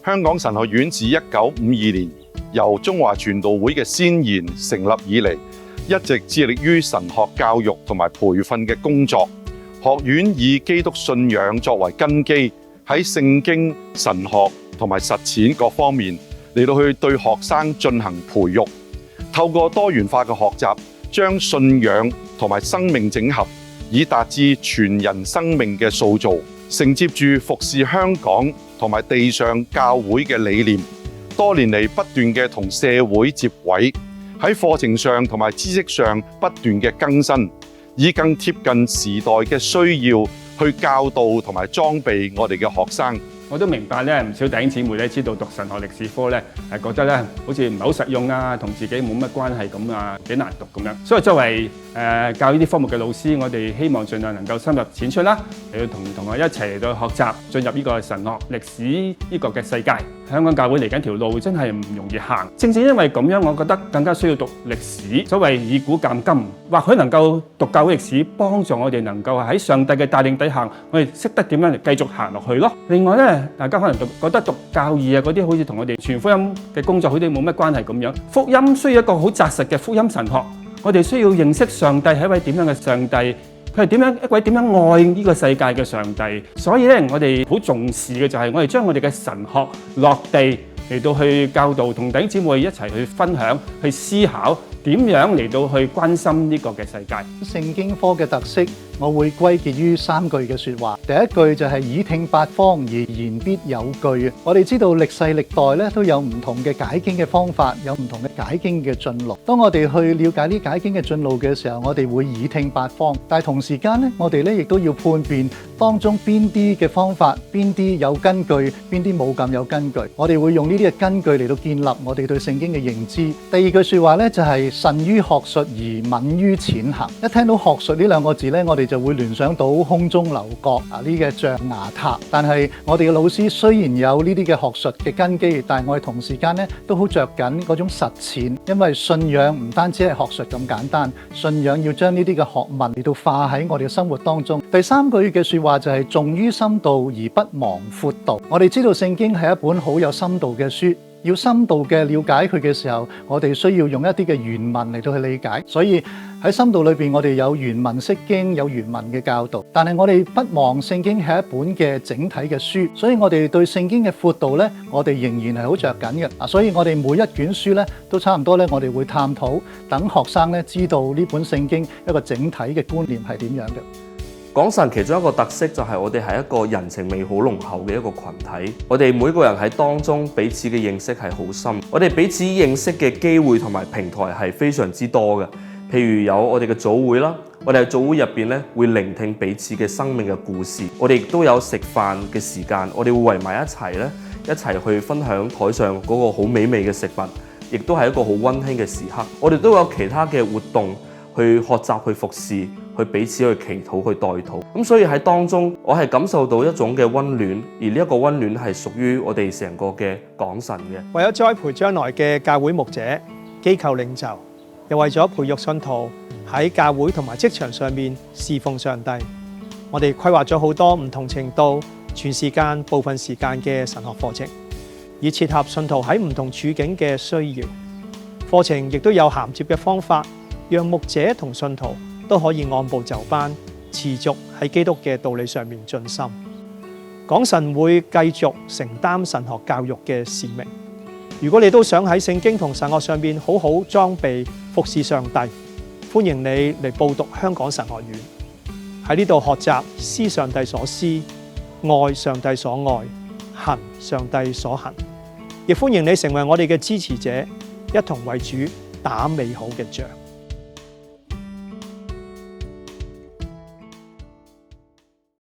香港神學院自1952年由中華傳道會嘅先賢成立以嚟，一直致力於神學教育同埋培訓嘅工作。學院以基督信仰作為根基，喺聖經、神學同埋實踐各方面嚟到去對學生進行培育，透過多元化嘅學習，將信仰同埋生命整合，以達至全人生命嘅塑造。承接住服侍香港同埋地上教會嘅理念，多年嚟不斷嘅同社會接軌，喺課程上同埋知識上不斷嘅更新，以更貼近時代嘅需要去教導同埋裝備我哋嘅學生。我都明白咧，唔少弟兄姊妹咧知道讀神學歷史科咧係覺得咧好似唔係好實用啊，同自己冇乜關係咁啊，幾難讀咁樣。所以作為教呢啲科目嘅老師，我哋希望盡量能夠深入淺出啦，嚟到同同學一齊嚟到學習，進入呢個神學歷史呢個嘅世界。香港教會嚟緊條路真係唔容易行，正因為咁樣，我覺得更加需要讀歷史。所謂以古鑑今，或許能夠讀教會歷史，幫助我哋能夠喺上帝嘅帶領底下，我哋識得點樣嚟繼續行落去咯。另外咧，大家可能覺得讀教義啊嗰啲好似同我哋傳福音嘅工作好似冇乜關係咁樣。福音需要一個好紮實嘅福音神學，我哋需要認識上帝係一位點樣嘅上帝，佢係一位點樣愛呢個世界嘅上帝。所以咧，我哋好重視嘅就係我哋將我哋嘅神學落地嚟到去教導，同弟兄姊妹一齊去分享、去思考點樣嚟到去關心呢個嘅世界。聖經科嘅特色，我會歸結於3句嘅說話。第一句就係以聽八方而言必有據。我哋知道歷世歷代咧都有唔同嘅解經嘅方法，有唔同嘅解經嘅進路。當我哋去了解呢解經嘅進路嘅時候，我哋會以聽八方。但係同時間咧，我哋咧亦都要判別當中邊啲嘅方法，邊啲有根據，邊啲冇咁有根據。我哋會用呢啲嘅根據嚟到建立我哋對聖經嘅認知。第二句說話咧就係慎於學術而敏於踐行。一聽到學術呢兩個字咧，我哋就會聯想到空中樓閣啊，呢個象牙塔。但係我哋嘅老師雖然有呢啲嘅學術嘅根基，但係我哋同時間咧都好着緊嗰種實踐，因為信仰唔單止係學術咁簡單，信仰要將呢啲嘅學問嚟到化喺我哋嘅生活當中。第3句嘅說話就係重於深度而不忘闊度。我哋知道聖經係一本好有深度嘅書。要深度嘅了解佢嘅時候，我哋需要用一啲嘅原文嚟到去理解。所以喺深度裏邊，我哋有原文釋經，有原文嘅教導。但係我哋不忘聖經係一本嘅整體嘅書，所以我哋對聖經嘅闊度呢，我哋仍然係好着緊嘅。所以我哋每一卷書呢，都差唔多呢，我哋會探討，等學生呢知道呢本聖經一個整體嘅觀念係點樣嘅。講神其中一個特色就係我哋係一個人情味好濃厚嘅一個群體，我哋每個人喺當中彼此嘅認識係好深，我哋彼此認識嘅機會同埋平台係非常之多嘅。譬如有我哋嘅組會啦，我哋喺組會入邊咧會聆聽彼此嘅生命嘅故事，我哋亦都有食飯嘅時間，我哋會圍埋一齊咧，一齊去分享台上嗰個好美味嘅食物，亦都係一個好溫馨嘅時刻。我哋都有其他嘅活動去學習、去服侍。去彼此去祈禱、去代禱，咁所以喺當中，我係感受到一種嘅溫暖，而呢一個溫暖係屬於我哋成個嘅港神嘅。為咗栽培將來嘅教會牧者、機構領袖，又為咗培育信徒喺教會同埋職場上面侍奉上帝，我哋規劃咗好多唔同程度、全時間、部分時間嘅神學課程，以切合信徒喺唔同處境嘅需要。課程亦都有銜接嘅方法，讓牧者同信徒都可以按部就班，持續喺基督嘅道理上面進深。港神會繼續承擔神學教育嘅使命。如果你都想喺聖經同神學上面好好裝備服侍上帝，歡迎你嚟報讀香港神學院，喺呢度學習思上帝所思，愛上帝所愛，行上帝所行。亦歡迎你成為我哋嘅支持者，一同為主打美好嘅仗。